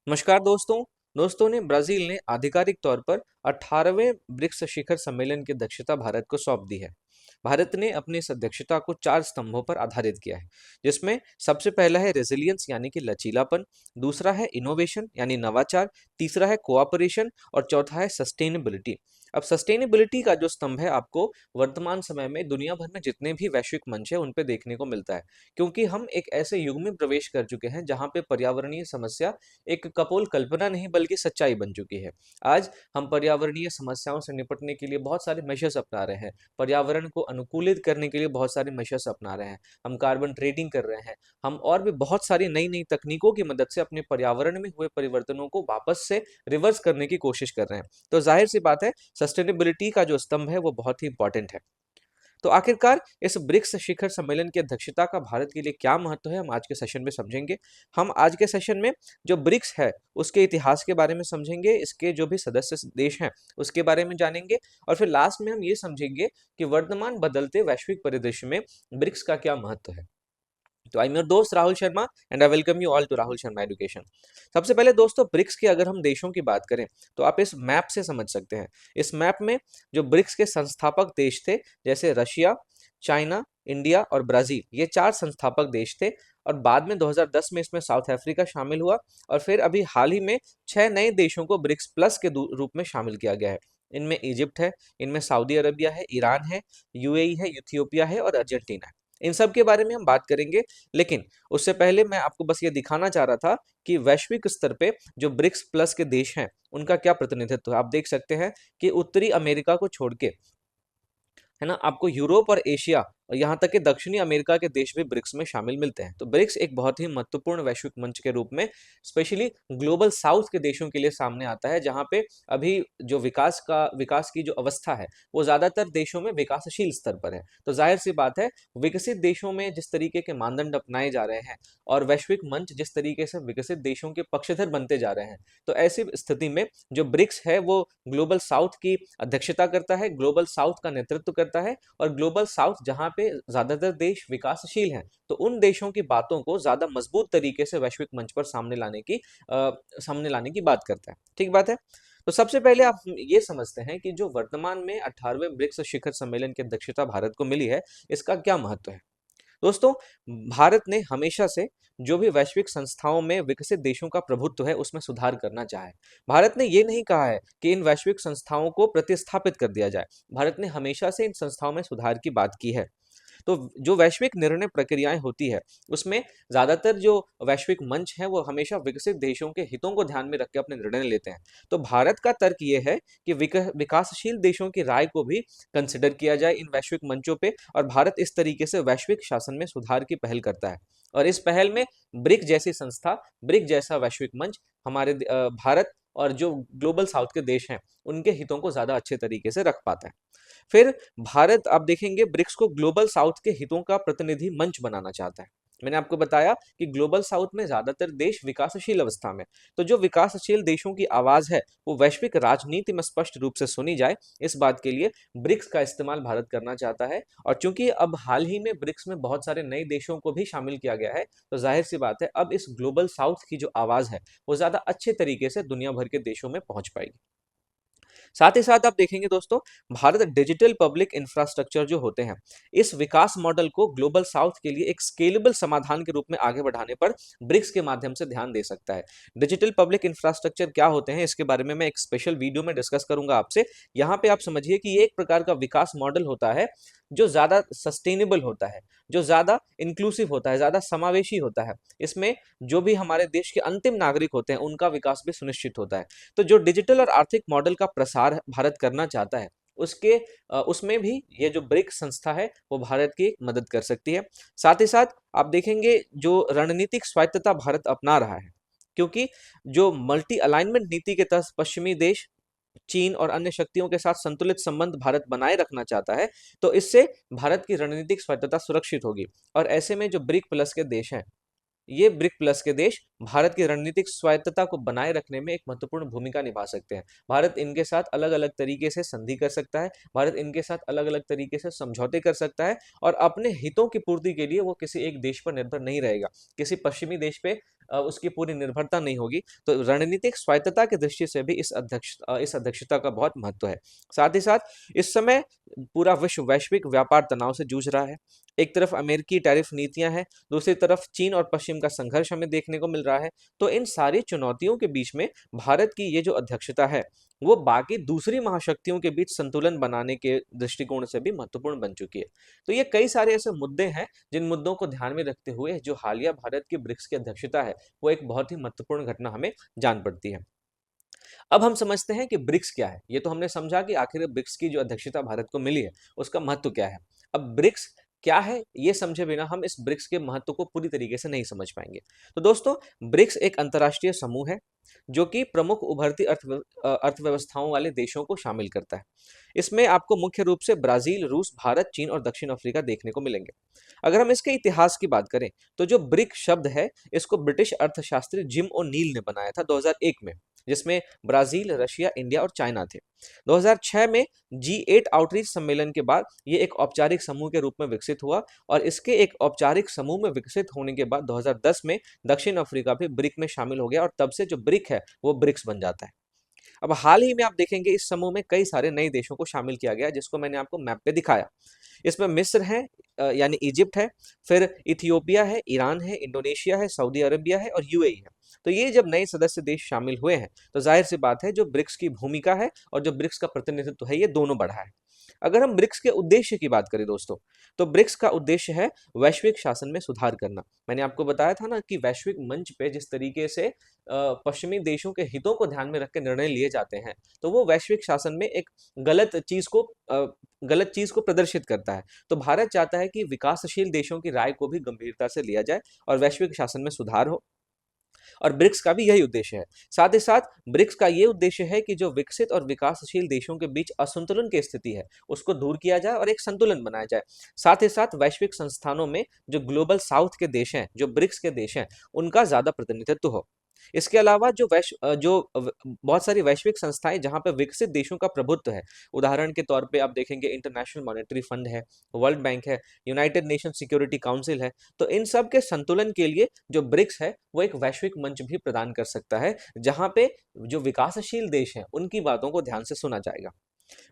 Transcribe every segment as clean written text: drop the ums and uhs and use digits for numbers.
नमस्कार दोस्तों ने ब्राजील ने आधिकारिक तौर पर 18वें ब्रिक्स शिखर सम्मेलन की अध्यक्षता भारत को सौंप दी है। भारत ने अपनी इस अध्यक्षता को 4 स्तंभों पर आधारित किया है, जिसमें सबसे पहला है रेजिलियंस यानी कि लचीलापन, दूसरा है इनोवेशन यानी नवाचार, तीसरा है कोऑपरेशन और चौथा है सस्टेनेबिलिटी। अब सस्टेनेबिलिटी का जो स्तंभ है आपको वर्तमान समय में दुनिया भर में जितने भी वैश्विक मंच है उन पे देखने को मिलता है, क्योंकि हम एक ऐसे युग में प्रवेश कर चुके हैं जहां पे पर्यावरणीय समस्या एक कपोल कल्पना नहीं बल्कि सच्चाई बन चुकी है। आज हम पर्यावरणीय समस्याओं से निपटने के लिए बहुत सारे मेजर्स अपना रहे हैं, पर्यावरण को अनुकूलित करने के लिए बहुत सारे मेजर्स अपना रहे हैं, हम कार्बन ट्रेडिंग कर रहे हैं, हम और भी बहुत सारी नई नई तकनीकों की मदद से अपने पर्यावरण में हुए परिवर्तनों को वापस से रिवर्स करने की कोशिश कर रहे हैं। तो जाहिर सी बात है, सस्टेनेबिलिटी का जो स्तंभ है वो बहुत ही इंपॉर्टेंट है। तो आखिरकार इस ब्रिक्स शिखर सम्मेलन की अध्यक्षता का भारत के लिए क्या महत्व है, हम आज के सेशन में समझेंगे। हम आज के सेशन में जो ब्रिक्स है उसके इतिहास के बारे में समझेंगे, इसके जो भी सदस्य देश हैं उसके बारे में जानेंगे, और फिर लास्ट में हम ये समझेंगे कि वर्तमान बदलते वैश्विक परिदृश्य में ब्रिक्स का क्या महत्व है। तो आई एम योर दोस्त Rahul Sharma and I welcome you all to Rahul Sharma education. सबसे पहले दोस्तों, ब्रिक्स की अगर हम देशों की बात करें तो आप इस मैप से समझ सकते हैं। इस मैप में जो ब्रिक्स के संस्थापक देश थे, जैसे रशिया, चाइना, इंडिया और ब्राजील, ये 4 संस्थापक देश थे। और बाद में 2010 में इसमें साउथ अफ्रीका शामिल हुआ, और फिर अभी हाल ही में 6 नए देशों को ब्रिक्स प्लस के रूप में शामिल किया गया है। इनमें इजिप्ट है, इनमें सऊदी अरबिया है, ईरान है, यूएई है, इथियोपिया है और अर्जेंटीना है। इन सब के बारे में हम बात करेंगे, लेकिन उससे पहले मैं आपको बस ये दिखाना चाह रहा था कि वैश्विक स्तर पे जो ब्रिक्स प्लस के देश हैं उनका क्या प्रतिनिधित्व है। आप देख सकते हैं कि उत्तरी अमेरिका को छोड़ के, है ना, आपको यूरोप और एशिया और यहाँ तक कि दक्षिणी अमेरिका के देश भी ब्रिक्स में शामिल मिलते हैं। तो ब्रिक्स एक बहुत ही महत्वपूर्ण वैश्विक मंच के रूप में स्पेशली ग्लोबल साउथ के देशों के लिए सामने आता है, जहाँ पे अभी जो विकास की जो अवस्था है वो ज्यादातर देशों में विकासशील स्तर पर है। तो जाहिर सी बात है, विकसित देशों में जिस तरीके के मानदंड अपनाए जा रहे हैं और वैश्विक मंच जिस तरीके से विकसित देशों के पक्षधर बनते जा रहे हैं, तो ऐसी स्थिति में जो ब्रिक्स है वो ग्लोबल साउथ की अध्यक्षता करता है, ग्लोबल साउथ का नेतृत्व करता है। और ग्लोबल साउथ जहां पे ज्यादातर देश विकासशील हैं, तो उन देशों की बातों को ज्यादा मजबूत तरीके से वैश्विक मंच पर सामने लाने की बात करता है। ठीक बात है। तो सबसे पहले आप ये समझते हैं कि जो वर्तमान में 18वें ब्रिक्स शिखर सम्मेलन की अध्यक्षता भारत को मिली है, इसका क्या महत्व है। दोस्तों, भारत ने हमेशा से जो भी वैश्विक संस्थाओं में विकसित देशों का प्रभुत्व है उसमें सुधार करना चाहा है। भारत ने ये नहीं कहा है कि इन वैश्विक संस्थाओं को प्रतिस्थापित कर दिया जाए। भारत ने हमेशा से इन संस्थाओं में सुधार की बात की है। तो जो वैश्विक निर्णय प्रक्रियाएं होती है उसमें ज्यादातर जो वैश्विक मंच है वो हमेशा विकसित देशों के हितों को ध्यान में रख के अपने निर्णय लेते हैं। तो भारत का तर्क ये है कि विकासशील देशों की राय को भी कंसिडर किया जाए इन वैश्विक मंचों पे, और भारत इस तरीके से वैश्विक शासन में सुधार की पहल करता है। और इस पहल में ब्रिक जैसी संस्था, ब्रिक जैसा वैश्विक मंच भारत और जो ग्लोबल साउथ के देश हैं उनके हितों को ज्यादा अच्छे तरीके से रख पाता है। फिर भारत, आप देखेंगे, ब्रिक्स को ग्लोबल साउथ के हितों का प्रतिनिधि मंच बनाना चाहता है। मैंने आपको बताया कि ग्लोबल साउथ में ज्यादातर देश विकासशील अवस्था में, तो जो विकासशील देशों की आवाज है वो वैश्विक राजनीति में स्पष्ट रूप से सुनी जाए, इस बात के लिए ब्रिक्स का इस्तेमाल भारत करना चाहता है। और चूंकि अब हाल ही में ब्रिक्स में बहुत सारे नए देशों को भी शामिल किया गया है, तो जाहिर सी बात है अब इस ग्लोबल साउथ की जो आवाज है वो ज्यादा अच्छे तरीके से दुनिया भर के देशों में पहुंच पाएगी। साथ ही साथ आप देखेंगे दोस्तों, भारत डिजिटल पब्लिक इंफ्रास्ट्रक्चर जो होते हैं, इस विकास मॉडल को ग्लोबल साउथ के लिए एक स्केलेबल समाधान के रूप में आगे बढ़ाने पर ब्रिक्स के माध्यम से ध्यान दे सकता है। डिजिटल पब्लिक इंफ्रास्ट्रक्चर क्या होते हैं इसके बारे में मैं एक स्पेशल वीडियो में डिस्कस करूंगा आपसे। यहाँ पे आप समझिए कि ये एक प्रकार का विकास मॉडल होता है जो ज्यादा सस्टेनेबल होता है, जो ज्यादा इंक्लूसिव होता है, ज्यादा समावेशी होता है। इसमें जो भी हमारे देश के अंतिम नागरिक होते हैं उनका विकास भी सुनिश्चित होता है। तो जो डिजिटल और आर्थिक मॉडल का प्रसार भारत करना चाहता है उसमें भी ये जो ब्रिक्स संस्था है वो भारत की मदद कर सकती है। साथ ही साथ आप देखेंगे जो रणनीतिक स्वायत्तता भारत अपना रहा है, क्योंकि जो मल्टी अलाइनमेंट नीति के तहत पश्चिमी देश, चीन और अन्य शक्तियों के साथ संतुलित संबंध भारत बनाए रखना चाहता है, तो इससे भारत की रणनीतिक स्वायत्तता सुरक्षित होगी। और ऐसे में जो ब्रिक प्लस के देश हैं, ये ब्रिक प्लस के देश भारत की रणनीतिक स्वायत्तता को बनाए रखने में एक महत्वपूर्ण भूमिका निभा सकते हैं। भारत इनके साथ अलग अलग तरीके से संधि कर सकता है, भारत इनके साथ अलग अलग तरीके से समझौते कर सकता है, और अपने हितों की पूर्ति के लिए वो किसी एक देश पर निर्भर नहीं रहेगा, किसी पश्चिमी देश पे उसकी पूरी निर्भरता नहीं होगी। तो रणनीतिक स्वायत्तता की दृष्टि से भी इस अध्यक्षता का बहुत महत्व है। साथ ही साथ इस समय पूरा विश्व वैश्विक व्यापार तनाव से जूझ रहा है। एक तरफ अमेरिकी टैरिफ नीतियां हैं, दूसरी तरफ चीन और पश्चिम का संघर्ष हमें देखने को मिल रहा है। तो इन सारी चुनौतियों के बीच में भारत की ये जो अध्यक्षता है, वो बाकी दूसरी महाशक्तियों के बीच संतुलन बनाने के दृष्टिकोण से भी महत्वपूर्ण बन चुकी है। तो ये कई सारे ऐसे मुद्दे हैं जिन मुद्दों को ध्यान में रखते हुए जो हालिया भारत की ब्रिक्स की अध्यक्षता है, वो एक बहुत ही महत्वपूर्ण घटना हमें जान पड़ती है। अब हम समझते हैं कि ब्रिक्स क्या है। ये तो हमने समझा कि आखिर ब्रिक्स की जो अध्यक्षता भारत को मिली है, उसका महत्व क्या है। अब ब्रिक्स क्या है, ये समझे बिना हम इस ब्रिक्स के महत्व को पूरी तरीके से नहीं समझ पाएंगे। तो दोस्तों, ब्रिक्स एक अंतर्राष्ट्रीय समूह है जो कि प्रमुख उभरती अर्थव्यवस्थाओं वाले देशों को शामिल करता है। इसमें आपको मुख्य रूप से ब्राजील, रूस, भारत, चीन और दक्षिण अफ्रीका देखने को मिलेंगे। अगर हम इसके इतिहास की बात करें, तो जो ब्रिक शब्द है, इसको ब्रिटिश अर्थशास्त्री जिम ओ नील ने बनाया था 2001 में, जिसमें ब्राजील, रशिया, इंडिया और चाइना थे। 2006 में G8 आउटरीच सम्मेलन के बाद ये एक औपचारिक समूह के रूप में विकसित हुआ, और इसके एक औपचारिक समूह में विकसित होने के बाद 2010 में दक्षिण अफ्रीका भी ब्रिक में शामिल हो गया, और तब से जो ब्रिक है वो ब्रिक्स बन जाता है। अब हाल ही में आप देखेंगे इस समूह में कई सारे नए देशों को शामिल किया गया, जिसको मैंने आपको मैप पे दिखाया। इसमें मिस्र है, यानी इजिप्ट है, फिर इथियोपिया है, ईरान है, इंडोनेशिया है, सऊदी अरबिया है और यूएई है। तो ये जब नए सदस्य देश शामिल हुए हैं, तो जाहिर सी बात है जो ब्रिक्स की भूमिका है और जो ब्रिक्स का प्रतिनिधित्व है, ये दोनों बढ़ा है। अगर हम ब्रिक्स के उद्देश्य की बात करें दोस्तों, तो ब्रिक्स का उद्देश्य है वैश्विक शासन में सुधार करना। मैंने आपको बताया था ना कि वैश्विक मंच पे जिस तरीके से पश्चिमी देशों के हितों को ध्यान में रख के निर्णय लिए जाते हैं, तो वो वैश्विक शासन में एक गलत चीज को गलत चीज को प्रदर्शित करता है। तो भारत चाहता है कि विकासशील देशों की राय को भी गंभीरता से लिया जाए और वैश्विक शासन में सुधार हो, और ब्रिक्स का भी यही उद्देश्य है। साथ ही साथ ब्रिक्स का ये उद्देश्य है कि जो विकसित और विकासशील देशों के बीच असंतुलन की स्थिति है, उसको दूर किया जाए और एक संतुलन बनाया जाए। साथ ही साथ वैश्विक संस्थानों में जो ग्लोबल साउथ के देश हैं, जो ब्रिक्स के देश हैं, उनका ज्यादा प्रतिनिधित्व हो। इसके अलावा बहुत सारी वैश्विक संस्थाएं जहां पर विकसित देशों का प्रभुत्व है, उदाहरण के तौर पे आप देखेंगे इंटरनेशनल मॉनेटरी फंड है, वर्ल्ड बैंक है, यूनाइटेड नेशन सिक्योरिटी काउंसिल है। तो इन सब के संतुलन के लिए जो ब्रिक्स है, वो एक वैश्विक मंच भी प्रदान कर सकता है, जहां पे जो विकासशील देश हैं उनकी बातों को ध्यान से सुना जाएगा।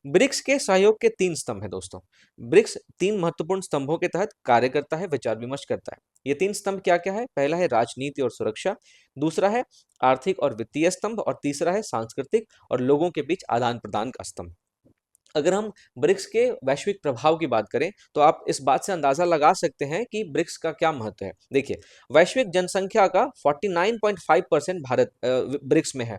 ब्रिक्स के सहयोग के 3 स्तंभ है दोस्तों। ब्रिक्स 3 महत्वपूर्ण स्तंभों के तहत कार्य करता है, विचार विमर्श करता है। ये 3 स्तंभ क्या-क्या है? पहला है राजनीति और सुरक्षा, दूसरा है आर्थिक और वित्तीय स्तंभ, और तीसरा है सांस्कृतिक और लोगों के बीच आदान-प्रदान का स्तंभ। अगर हम ब्रिक्स के वैश्विक प्रभाव की बात करें, तो आप इस बात से अंदाजा लगा सकते हैं कि ब्रिक्स का क्या महत्व है। देखिए, वैश्विक जनसंख्या का 49.5% ब्रिक्स में है।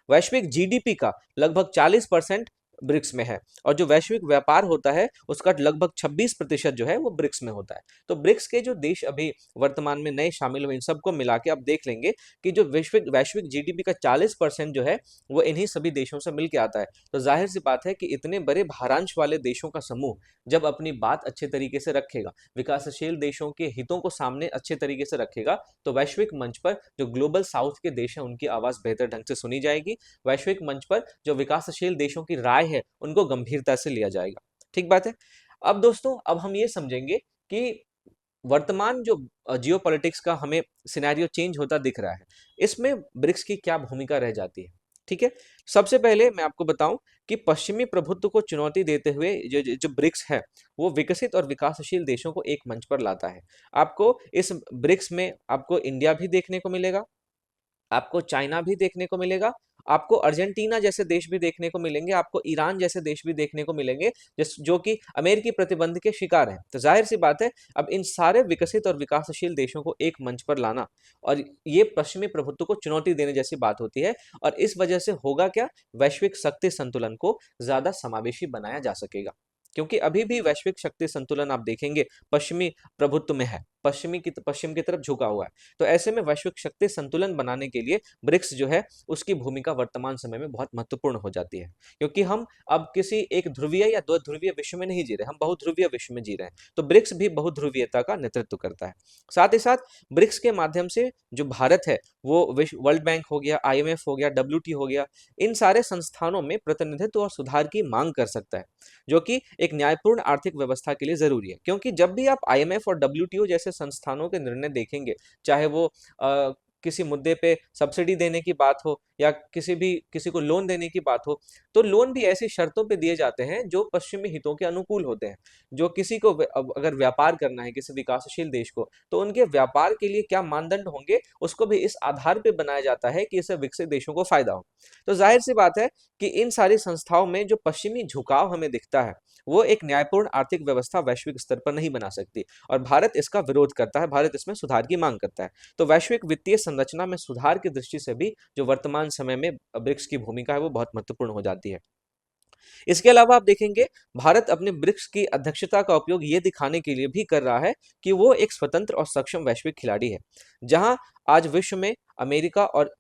वैश्विक जीडीपी का लगभग 40% ब्रिक्स में है, और जो वैश्विक व्यापार होता है उसका लगभग 26% जो है वो ब्रिक्स में होता है। तो ब्रिक्स के जो देश अभी वर्तमान में नए शामिल हुए, इन सबको मिला के आप देख लेंगे कि जो वैश्विक वैश्विक जीडीपी का 40% जो है वो इन्हीं सभी देशों से मिलकर आता है। तो जाहिर सी बात है कि इतने बड़े भारांश वाले देशों का समूह जब अपनी बात अच्छे तरीके से रखेगा, विकासशील देशों के हितों को सामने अच्छे तरीके से रखेगा, तो वैश्विक मंच पर जो ग्लोबल साउथ के देश हैं उनकी आवाज बेहतर ढंग से सुनी जाएगी। वैश्विक मंच पर जो विकासशील देशों की राय है उनको गंभीरता से लिया जाएगा। ठीक बात है। अब दोस्तों, अब हम ये समझेंगे कि वर्तमान जो जियोपॉलिटिक्स का हमें सिनेरियो चेंज होता दिख रहा है, इसमें ब्रिक्स की क्या भूमिका रह जाती है। ठीक है, सबसे पहले मैं आपको बताऊं कि पश्चिमी प्रभुत्व को चुनौती देते हुए जो ब्रिक्स है, वो विकसित और विकासशील देशों को एक मंच पर लाता है। आपको इस ब्रिक्स में आपको इंडिया भी देखने को मिलेगा, आपको चाइना भी देखने को मिलेगा, आपको अर्जेंटीना जैसे देश भी देखने को मिलेंगे, आपको ईरान जैसे देश भी देखने को मिलेंगे, जो कि अमेरिकी प्रतिबंध के शिकार हैं। तो जाहिर सी बात है, अब इन सारे विकसित और विकासशील देशों को एक मंच पर लाना, और ये पश्चिमी प्रभुत्व को चुनौती देने जैसी बात होती है। और इस वजह से होगा क्या, वैश्विक शक्ति संतुलन को ज्यादा समावेशी बनाया जा सकेगा, क्योंकि अभी भी वैश्विक शक्ति संतुलन आप देखेंगे पश्चिमी प्रभुत्व में है, पश्चिम की तरफ झुका हुआ है। तो ऐसे में वैश्विक शक्ति संतुलन बनाने के लिए ब्रिक्स जो है उसकी भूमिका वर्तमान समय में बहुत महत्वपूर्ण हो जाती है, क्योंकि हम अब किसी एक ध्रुवीय या दो ध्रुवीय विश्व में नहीं जी रहे, हम बहुध्रुवीय विश्व में जी रहे हैं। तो ब्रिक्स भी बहुध्रुवीयता का नेतृत्व करता है। साथ ही साथ ब्रिक्स के माध्यम से जो भारत है, वो वर्ल्ड बैंक हो गया, IMF हो गया, WTO हो गया, इन सारे संस्थानों में प्रतिनिधित्व और सुधार की मांग कर सकता है, जो कि एक न्यायपूर्ण आर्थिक व्यवस्था के लिए जरूरी है। क्योंकि जब भी आप IMF और WTO जैसे संस्थानों के निर्णय देखेंगे, चाहे वो किसी मुद्दे पे सब्सिडी देने की बात हो या किसी को लोन देने की बात हो, तो लोन भी ऐसी शर्तों पे दिए जाते हैं जो पश्चिमी हितों के अनुकूल होते हैं। जो किसी को अब अगर व्यापार करना है किसी विकासशील देश को, तो उनके व्यापार के लिए क्या मानदंड होंगे, उसको भी इस आधार पे बनाया जाता है कि इससे विकसित देशों को फायदा हो। तो जाहिर सी बात है कि इन सारी संस्थाओं में जो पश्चिमी झुकाव हमें दिखता है, वो एक न्यायपूर्ण आर्थिक व्यवस्था वैश्विक स्तर पर नहीं बना सकती, और भारत इसका विरोध करता है, भारत इसमें सुधार की मांग करता है। तो वैश्विक वित्तीय संरचना में सुधार की दृष्टि से भी जो वर्तमान समय में ब्रिक्स की भूमिका है वो बहुत महत्वपूर्ण हो जाती है। इसके अलावा आप देखेंगे, भारत अपने ब्रिक्स की अध्यक्षता का उपयोग ये दिखाने के लिए भी कर रहा है कि वो एक स्वतंत्र और सक्षम वैश्विक खिलाड़ी है। जहां आज विश्व में अमेरिका और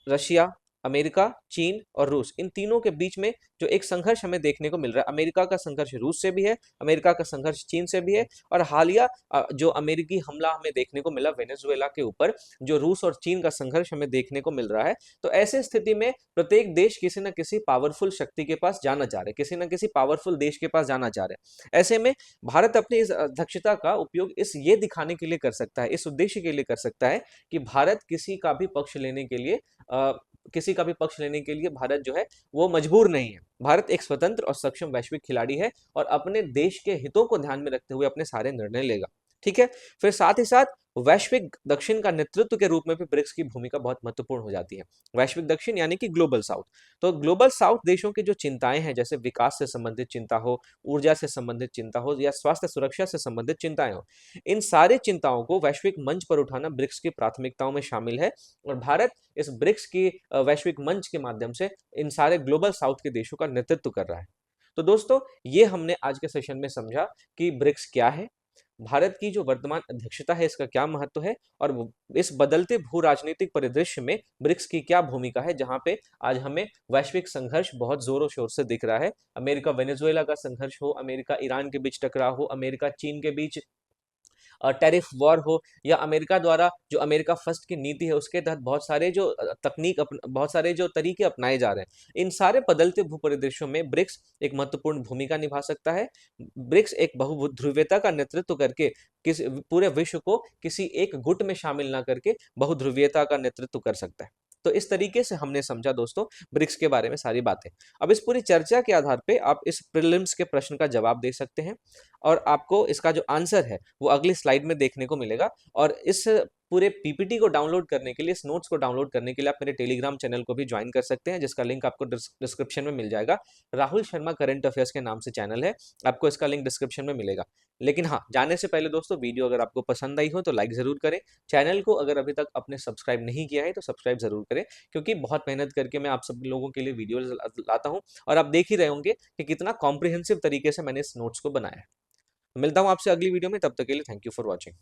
रशिया, अमेरिका, चीन और रूस, इन तीनों के बीच में जो एक संघर्ष हमें देखने को मिल रहा है, अमेरिका का संघर्ष रूस से भी है, अमेरिका का संघर्ष चीन से भी है, और हालिया जो अमेरिकी हमला हमें देखने को मिला वेनेजुएला के ऊपर, जो रूस और चीन का संघर्ष हमें देखने को मिल रहा है। तो ऐसे स्थिति में प्रत्येक देश किसी न किसी पावरफुल शक्ति के पास जाना चाह रहे, किसी न किसी पावरफुल देश के पास जाना चाह रहे। ऐसे में भारत अपनी इस अध्यक्षता का उपयोग इस ये दिखाने के लिए कर सकता है, इस उद्देश्य के लिए कर सकता है कि भारत किसी का भी पक्ष लेने के लिए भारत जो है वो मजबूर नहीं है। भारत एक स्वतंत्र और सक्षम वैश्विक खिलाड़ी है और अपने देश के हितों को ध्यान में रखते हुए अपने सारे निर्णय लेगा। ठीक है। फिर साथ ही साथ वैश्विक दक्षिण का नेतृत्व के रूप में भी ब्रिक्स की भूमिका बहुत महत्वपूर्ण हो जाती है। वैश्विक दक्षिण यानी कि ग्लोबल साउथ। तो ग्लोबल साउथ देशों की जो चिंताएं हैं, जैसे विकास से संबंधित चिंता हो, ऊर्जा से संबंधित चिंता हो या स्वास्थ्य सुरक्षा से संबंधित चिंताएं हो, इन सारे चिंताओं को वैश्विक मंच पर उठाना ब्रिक्स की प्राथमिकताओं में शामिल है। और भारत इस ब्रिक्स की वैश्विक मंच के माध्यम से इन सारे ग्लोबल साउथ के देशों का नेतृत्व कर रहा है। तो दोस्तों, ये हमने आज के सेशन में समझा कि ब्रिक्स क्या है, भारत की जो वर्तमान अध्यक्षता है इसका क्या महत्व है, और इस बदलते भू राजनीतिक परिदृश्य में ब्रिक्स की क्या भूमिका है, जहां पे आज हमें वैश्विक संघर्ष बहुत जोरों शोर से दिख रहा है। अमेरिका वेनेजुएला का संघर्ष हो, अमेरिका ईरान के बीच टकराव हो, अमेरिका चीन के बीच टैरिफ वॉर हो, या अमेरिका द्वारा जो अमेरिका फर्स्ट की नीति है उसके तहत बहुत सारे जो तरीके अपनाए जा रहे हैं, इन सारे बदलते भूपरिदृश्यों में ब्रिक्स एक महत्वपूर्ण भूमिका निभा सकता है। ब्रिक्स एक बहुध्रुवीयता का नेतृत्व करके किसी पूरे विश्व को किसी एक गुट में शामिल ना करके बहुध्रुवीयता का नेतृत्व कर सकता है। तो इस तरीके से हमने समझा दोस्तों ब्रिक्स के बारे में सारी बातें। अब इस पूरी चर्चा के आधार पे आप इस प्रीलिम्स के प्रश्न का जवाब दे सकते हैं, और आपको इसका जो आंसर है वो अगली स्लाइड में देखने को मिलेगा। और इस पूरे पीपीटी को डाउनलोड करने के लिए, इस नोट्स को डाउनलोड करने के लिए आप मेरे टेलीग्राम चैनल को भी ज्वाइन कर सकते हैं, जिसका लिंक आपको डिस्क्रिप्शन में मिल जाएगा। राहुल शर्मा करंट अफेयर्स के नाम से चैनल है, आपको इसका लिंक डिस्क्रिप्शन में मिलेगा। लेकिन हाँ, जाने से पहले दोस्तों, वीडियो अगर आपको पसंद आई हो तो लाइक जरूर करें। चैनल को अगर अभी तक आपने सब्सक्राइब नहीं किया है तो सब्सक्राइब जरूर करें, क्योंकि बहुत मेहनत करके मैं आप सब लोगों के लिए वीडियो लाता हूँ, और आप देख ही रहे होंगे कि कितना कॉम्प्रिहेंसिव तरीके से मैंने इस नोट्स को बनाया है। मिलता हूँ आपसे अगली वीडियो में, तब तक के लिए थैंक यू फॉर वॉचिंग।